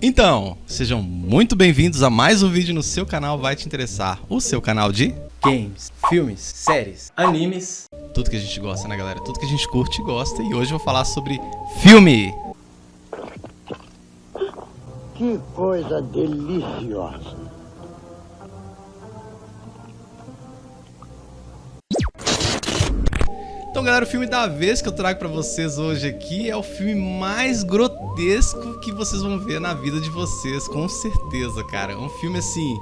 Então, sejam muito bem-vindos a mais um vídeo no seu canal Vai Te Interessar, o seu canal de games, filmes, séries, animes, tudo que a gente gosta, né, galera? Tudo que a gente curte e gosta. E hoje eu vou falar sobre filme. Que coisa deliciosa. Então, galera, o filme da vez que eu trago pra vocês hoje aqui é o filme mais grotesco que vocês vão ver na vida de vocês, com certeza, cara. É um filme assim,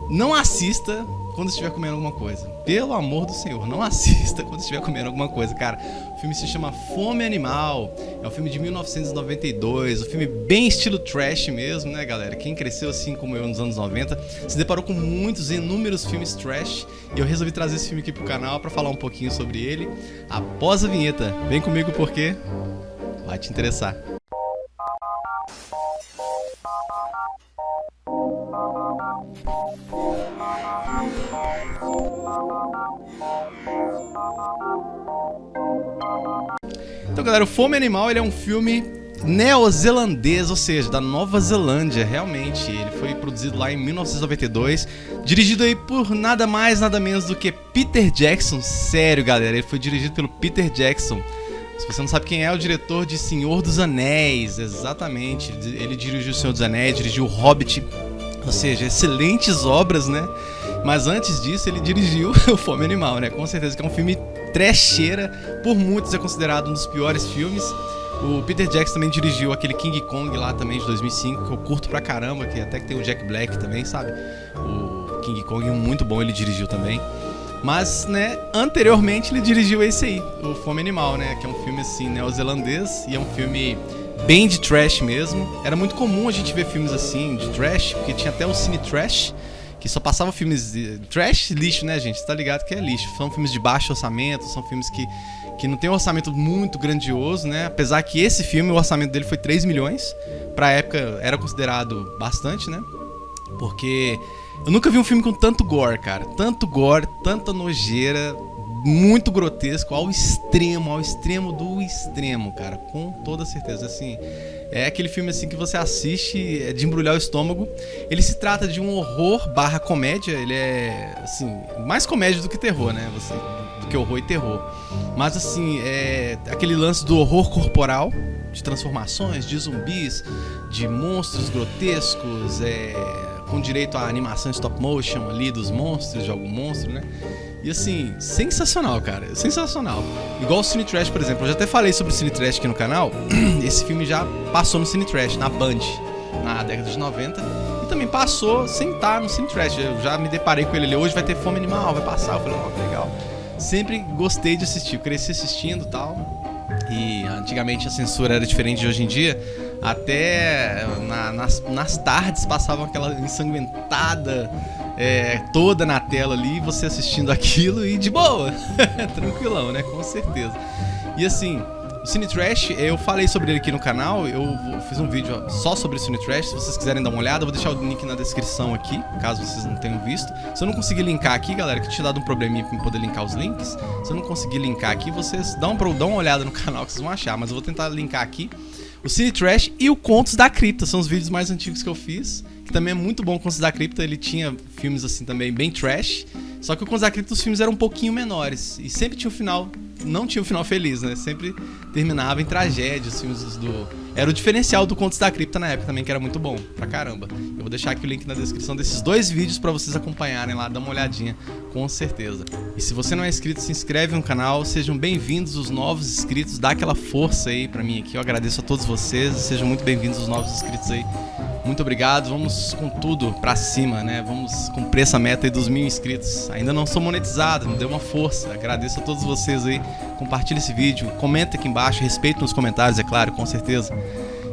não assista quando estiver comendo alguma coisa. Pelo amor do Senhor, não assista quando estiver comendo alguma coisa, cara. O filme se chama Fome Animal, é um filme de 1992, um filme bem estilo trash mesmo, né, galera? Quem cresceu assim como eu nos anos 90 se deparou com muitos, inúmeros filmes trash, e eu resolvi trazer esse filme aqui pro canal pra falar um pouquinho sobre ele após a vinheta. Vem comigo porque vai te interessar. Então, galera, o Fome Animal ele é um filme neozelandês, ou seja, da Nova Zelândia, realmente. Ele foi produzido lá em 1992, dirigido aí por nada mais, nada menos do que Peter Jackson. Sério, galera, ele foi dirigido pelo Peter Jackson. Se você não sabe quem é o diretor de Senhor dos Anéis, exatamente. Ele dirigiu o Senhor dos Anéis, dirigiu o Hobbit, ou seja, excelentes obras, né? Mas antes disso, ele dirigiu o Fome Animal, né? Com certeza que é um filme trecheira, por muitos é considerado um dos piores filmes. O Peter Jackson também dirigiu aquele King Kong lá também de 2005, que eu curto pra caramba, que até que tem o Jack Black também, sabe? O King Kong, muito bom, ele dirigiu também. Mas, né, anteriormente ele dirigiu esse aí, o Fome Animal, né? Que é um filme assim, neozelandês, e é um filme bem de trash mesmo. Era muito comum a gente ver filmes assim, de trash, porque tinha até o Cine Trash, que só passava filmes de trash, lixo, né, gente? Você tá ligado que é lixo. São filmes de baixo orçamento, são filmes que não tem um orçamento muito grandioso, né? Apesar que esse filme, o orçamento dele foi 3 milhões. Pra época era considerado bastante, né? Porque eu nunca vi um filme com tanto gore, cara. Tanto gore, tanta nojeira, muito grotesco, ao extremo do extremo, cara. Com toda certeza, assim. É aquele filme assim que você assiste, é de embrulhar o estômago. Ele se trata de um horror barra comédia. Ele é, assim, mais comédia do que terror, né? Do que horror e terror. Mas, assim, é aquele lance do horror corporal, de transformações, de zumbis, de monstros grotescos, com direito à animação stop motion ali dos monstros, de algum monstro, né? E assim, sensacional, cara, sensacional. Igual o Cine Trash, por exemplo, eu já até falei sobre o Cine Trash aqui no canal. Esse filme já passou no Cine Trash, na Band, na década de 90. E também passou sem estar no Cine Trash. Eu já me deparei com ele ali, hoje vai ter Fome Animal, vai passar. Eu falei, ó, que legal. Sempre gostei de assistir, eu cresci assistindo e tal. E antigamente a censura era diferente de hoje em dia. Até nas tardes passavam aquela ensanguentada toda na tela ali, você assistindo aquilo e de boa, tranquilão, né? Com certeza. E assim, o Cine Trash, eu falei sobre ele aqui no canal, eu fiz um vídeo só sobre o Cine Trash, se vocês quiserem dar uma olhada, eu vou deixar o link na descrição aqui, caso vocês não tenham visto. Se eu não conseguir linkar aqui, galera, que tinha dado um probleminha pra eu poder linkar os links, se eu não conseguir linkar aqui, vocês dão uma olhada no canal que vocês vão achar, mas eu vou tentar linkar aqui o Cine Trash e o Contos da Cripta, são os vídeos mais antigos que eu fiz, que também é muito bom. O Contos da Cripta, ele tinha filmes assim também bem trash, só que o Contos da Cripta os filmes eram um pouquinho menores, e sempre tinha um final, não tinha um final feliz, né? Sempre terminava em tragédia, os filmes era o diferencial do Contos da Cripta na época também, que era muito bom pra caramba. Eu vou deixar aqui o link na descrição desses dois vídeos pra vocês acompanharem lá, dar uma olhadinha, com certeza. E se você não é inscrito, se inscreve no canal, sejam bem-vindos os novos inscritos, dá aquela força aí pra mim aqui, eu agradeço a todos vocês, sejam muito bem-vindos os novos inscritos aí. Muito obrigado, vamos com tudo pra cima, né? Vamos cumprir essa meta aí dos 1000 inscritos. Ainda não sou monetizado, me dê uma força. Agradeço a todos vocês aí. Compartilhe esse vídeo, comenta aqui embaixo, respeito nos comentários, é claro, com certeza.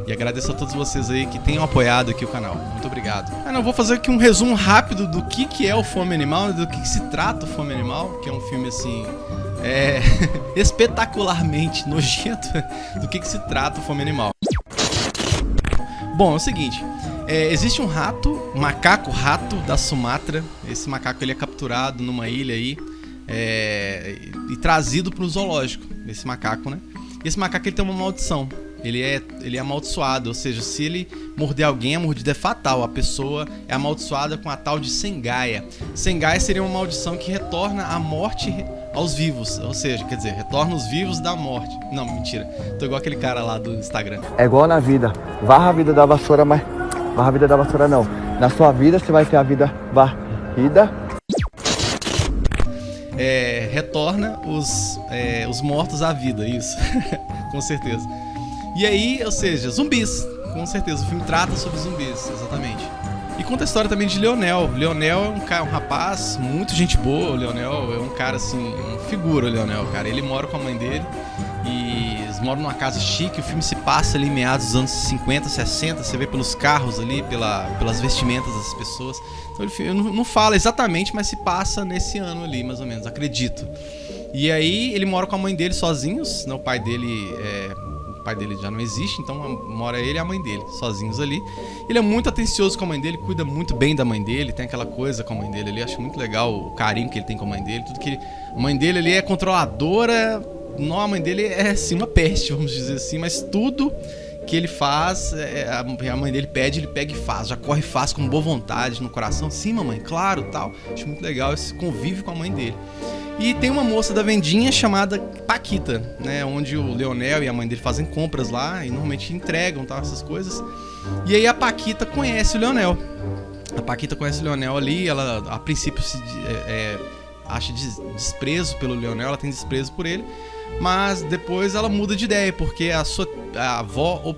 E agradeço a todos vocês aí que tenham apoiado aqui o canal. Muito obrigado. Eu vou fazer aqui um resumo rápido do que é o Fome Animal, do que se trata o Fome Animal, que é um filme assim, espetacularmente nojento. Do que se trata o Fome Animal. Bom, é o seguinte, existe um rato, macaco rato da Sumatra. Esse macaco ele é capturado numa ilha aí e trazido para o zoológico, esse macaco, né? E esse macaco ele tem uma maldição. ele é amaldiçoado, ou seja, se ele morder alguém, a mordida é fatal. A pessoa é amaldiçoada com a tal de Sengaia. Sengaia seria uma maldição que retorna a morte aos vivos, ou seja, quer dizer, retorna os vivos da morte. Não, mentira, tô igual aquele cara lá do Instagram. É igual na vida, varra a vida da vassoura, mas varra a vida da vassoura não. Na sua vida você vai ter a vida varrida. Retorna os mortos à vida, isso, com certeza. E aí, ou seja, zumbis, com certeza, o filme trata sobre zumbis, exatamente. E conta a história também de Leonel. Leonel é um rapaz, muito gente boa. O Leonel é um cara assim, uma figura, o Leonel, cara. Ele mora com a mãe dele e eles moram numa casa chique. O filme se passa ali em meados dos anos 50, 60. Você vê pelos carros ali, pelas vestimentas das pessoas. Então ele não fala exatamente, mas se passa nesse ano ali, mais ou menos, acredito. E aí ele mora com a mãe dele sozinhos, né? O pai dele já não existe, então mora ele e a mãe dele, sozinhos ali. Ele é muito atencioso com a mãe dele, cuida muito bem da mãe dele, tem aquela coisa com a mãe dele ali, acho muito legal o carinho que ele tem com a mãe dele, tudo que a mãe dele ali é controladora, não, a mãe dele é assim uma peste, vamos dizer assim, mas tudo que ele faz, a mãe dele pede, ele pega e faz, já corre e faz com boa vontade no coração, sim mamãe, claro, tal. Acho muito legal esse convívio com a mãe dele. E tem uma moça da vendinha chamada Paquita, né, onde o Leonel e a mãe dele fazem compras lá e normalmente entregam, tal, essas coisas. E aí a Paquita conhece o Leonel. A Paquita conhece o Leonel ali, ela a princípio acha desprezo pelo Leonel, ela tem desprezo por ele, mas depois ela muda de ideia, porque a sua avó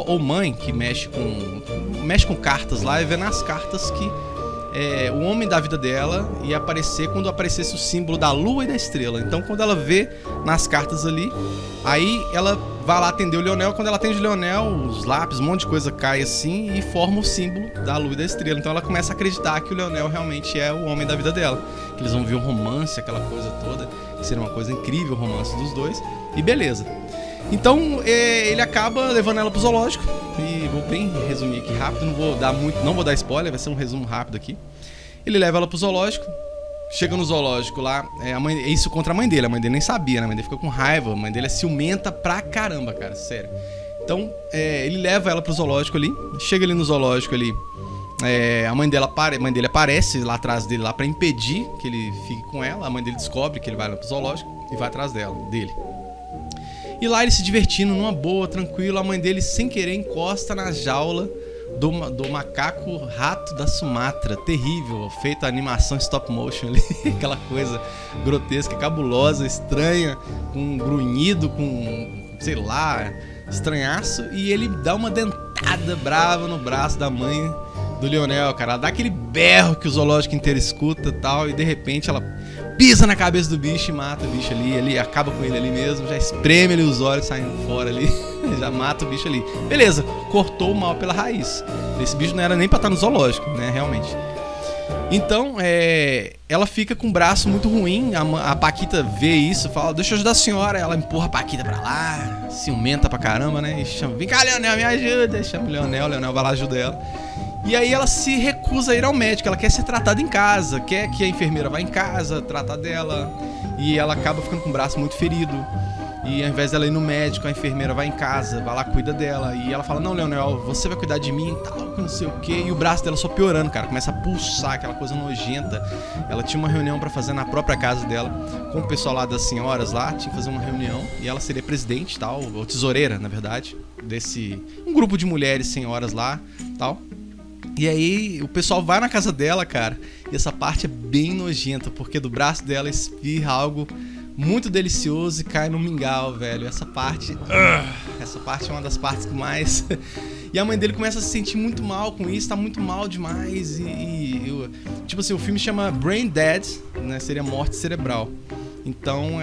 ou mãe, que mexe com cartas lá, e vê nas cartas que o homem da vida dela ia aparecer quando aparecesse o símbolo da lua e da estrela. Então quando ela vê nas cartas ali, aí ela vai lá atender o Leonel. Quando ela atende o Leonel, os lápis, um monte de coisa cai assim e forma o símbolo da lua e da estrela. Então ela começa a acreditar que o Leonel realmente é o homem da vida dela, que eles vão ver um romance, aquela coisa toda, que seria uma coisa incrível, o romance dos dois, e beleza. Então ele acaba levando ela pro zoológico. E vou bem resumir aqui rápido, não vou dar spoiler, vai ser um resumo rápido aqui. Ele leva ela pro zoológico. Chega no zoológico lá, isso contra a mãe dele nem sabia, né? A mãe dele fica com raiva, a mãe dele é ciumenta pra caramba, cara, sério. Então ele leva ela pro zoológico ali. Chega ali no zoológico ali, a mãe dele aparece lá atrás dele lá pra impedir que ele fique com ela. A mãe dele descobre que ele vai lá pro zoológico e vai atrás dele. E lá ele se divertindo numa boa, tranquilo, a mãe dele sem querer encosta na jaula do macaco rato da Sumatra, terrível, feita a animação stop motion ali, aquela coisa grotesca, cabulosa, estranha, com um grunhido, com, sei lá, estranhaço, e ele dá uma dentada brava no braço da mãe do Leonel, cara. Ela dá aquele berro que o zoológico inteiro escuta e tal, e de repente ela pisa na cabeça do bicho e mata o bicho ali, ele acaba com ele ali mesmo, já espreme ali os olhos saindo fora ali, já mata o bicho ali. Beleza, cortou o mal pela raiz. Esse bicho não era nem pra estar no zoológico, né, realmente. Então, ela fica com o braço muito ruim, a Paquita vê isso, fala, deixa eu ajudar a senhora, ela empurra a Paquita pra lá, ciumenta pra caramba, né, e chama, vem cá, Leonel, me ajuda, chama o Leonel vai lá, ajuda ela. E aí ela se recusa a ir ao médico, ela quer ser tratada em casa, quer que a enfermeira vá em casa tratar dela, e ela acaba ficando com o braço muito ferido. E ao invés dela ir no médico, a enfermeira vai em casa, vai lá, cuida dela. E ela fala, não, Leonel, você vai cuidar de mim e tal, que não sei o quê. E o braço dela só piorando, cara, começa a pulsar, aquela coisa nojenta. Ela tinha uma reunião pra fazer na própria casa dela, com o pessoal lá das senhoras lá, tinha que fazer uma reunião. E ela seria presidente, tal, ou tesoureira, na verdade, um grupo de mulheres senhoras lá, tal. E aí o pessoal vai na casa dela, cara, e essa parte é bem nojenta, porque do braço dela espirra algo muito delicioso e cai no mingau, velho. Essa parte é uma das partes que mais... E a mãe dele começa a se sentir muito mal com isso, tá muito mal demais. Tipo assim, o filme chama Brain Dead, né? Seria morte cerebral. Então,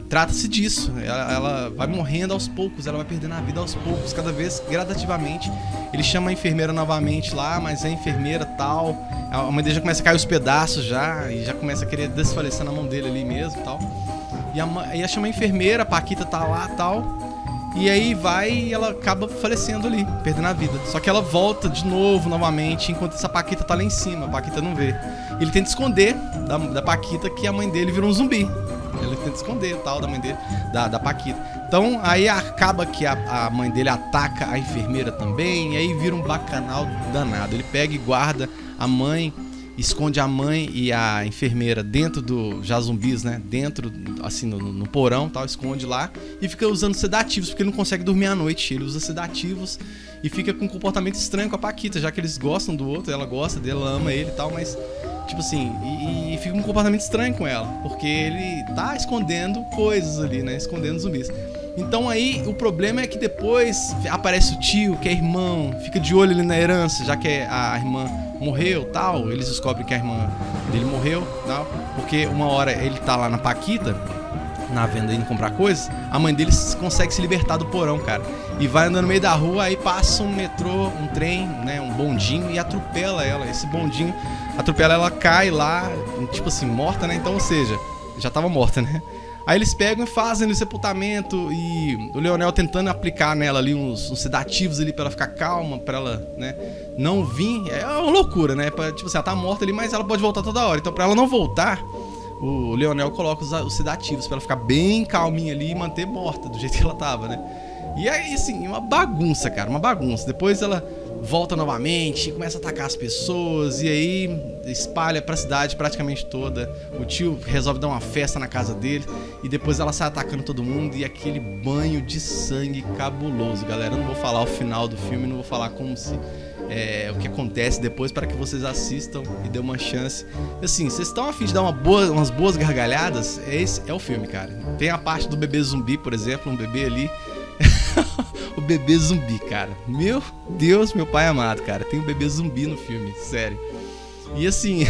trata-se disso. Ela vai morrendo aos poucos, ela vai perdendo a vida aos poucos, cada vez gradativamente. Ele chama a enfermeira novamente lá, mas a enfermeira tal, a mãe dele já começa a cair os pedaços já, e já começa a querer desfalecer na mão dele ali mesmo tal. E ela chama a enfermeira, a Paquita tá lá tal. E aí vai e ela acaba falecendo ali, perdendo a vida. Só que ela volta de novo, novamente, enquanto essa Paquita tá lá em cima, a Paquita não vê. Ele tenta esconder da Paquita que a mãe dele virou um zumbi. Ele tenta esconder tal da mãe dele, da Paquita. Então aí acaba que a mãe dele ataca a enfermeira também, e aí vira um bacanal danado. Ele pega e guarda a mãe, esconde a mãe e a enfermeira dentro do já zumbis, né? Dentro, assim, no porão, tal, esconde lá e fica usando sedativos, porque ele não consegue dormir à noite. Ele usa sedativos e fica com um comportamento estranho com a Paquita, já que eles gostam do outro, ela gosta dele, ela ama ele e tal, mas tipo assim, e fica um comportamento estranho com ela, porque ele tá escondendo coisas ali, né? Escondendo zumbis. Então aí o problema é que depois aparece o tio, que é irmão, fica de olho ali na herança, já que a irmã morreu, tal, eles descobrem que a irmã dele morreu, tal, porque uma hora ele tá lá na Paquita, na venda, indo comprar coisas, a mãe dele consegue se libertar do porão, cara, e vai andando no meio da rua, aí passa um metrô, um trem, né, um bondinho, e atropela ela. Esse bondinho atropela ela, cai lá, tipo assim, morta, né, então, ou seja, já tava morta, né. Aí eles pegam e fazem o sepultamento, e o Leonel tentando aplicar nela ali uns sedativos ali pra ela ficar calma, pra ela, né, não vir. É uma loucura, né? Tipo assim, ela tá morta ali, mas ela pode voltar toda hora. Então pra ela não voltar, o Leonel coloca os sedativos pra ela ficar bem calminha ali e manter morta do jeito que ela tava, né? E aí, assim, uma bagunça, cara, uma bagunça. Depois ela volta novamente, começa a atacar as pessoas, e aí espalha pra cidade praticamente toda. O tio resolve dar uma festa na casa dele, e depois ela sai atacando todo mundo, e aquele banho de sangue cabuloso, galera. Eu não vou falar o final do filme, não vou falar como se... o que acontece depois, para que vocês assistam e dêem uma chance. Assim, vocês estão a fim de dar umas boas gargalhadas, esse é o filme, cara. Tem a parte do bebê zumbi, por exemplo, um bebê ali. O bebê zumbi, cara. Meu Deus, meu pai amado, cara. Tem um bebê zumbi no filme, sério. E assim,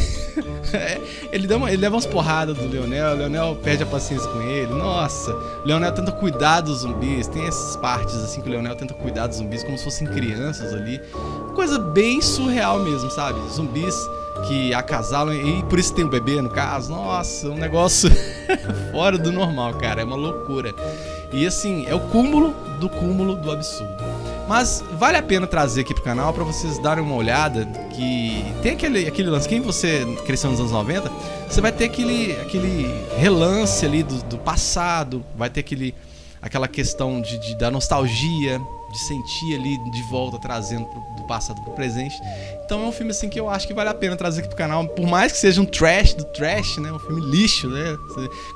ele leva umas porradas do Leonel, o Leonel perde a paciência com ele. Nossa, o Leonel tenta cuidar dos zumbis. Tem essas partes assim que o Leonel tenta cuidar dos zumbis como se fossem crianças ali. Coisa bem surreal mesmo, sabe? Zumbis que acasalam, e por isso tem o bebê no caso. Nossa, um negócio fora do normal, cara. É uma loucura. E assim, é o cúmulo do absurdo. Mas vale a pena trazer aqui pro canal pra vocês darem uma olhada, que tem aquele lance. Quem você cresceu nos anos 90, você vai ter aquele relance ali do passado, vai ter aquela questão da nostalgia, de sentir ali de volta, trazendo do passado pro presente. Então é um filme assim que eu acho que vale a pena trazer aqui pro canal, por mais que seja um trash do trash, né, um filme lixo, né,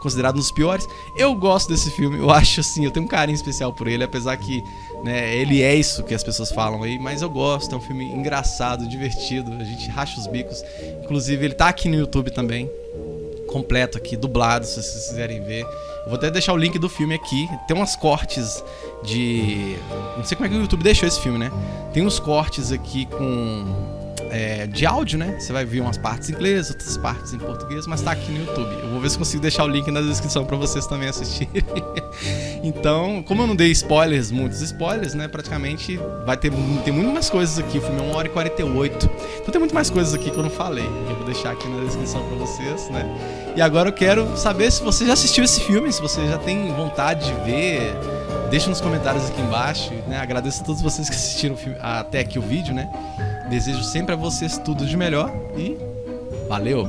considerado um dos piores. Eu gosto desse filme, eu acho assim, eu tenho um carinho especial por ele, apesar que, né, ele é isso que as pessoas falam aí, mas eu gosto. É um filme engraçado, divertido, a gente racha os bicos. Inclusive ele tá aqui no YouTube também, completo aqui, dublado, se vocês quiserem ver. Eu vou até deixar o link do filme aqui. Tem umas cortes de... Não sei como é que o YouTube deixou esse filme, né? Tem uns cortes aqui de áudio, né? Você vai ver umas partes em inglês, outras partes em português, mas tá aqui no YouTube. Eu vou ver se consigo deixar o link na descrição pra vocês também assistirem. Então, como eu não dei muitos spoilers, né? Praticamente tem muito mais coisas aqui. O filme é 1h48. Então tem muito mais coisas aqui que eu não falei. Eu vou deixar aqui na descrição pra vocês, né? E agora eu quero saber se você já assistiu esse filme, se você já tem vontade de ver. Deixa nos comentários aqui embaixo, né? Agradeço a todos vocês que assistiram até aqui o vídeo, né? Desejo sempre a vocês tudo de melhor e valeu!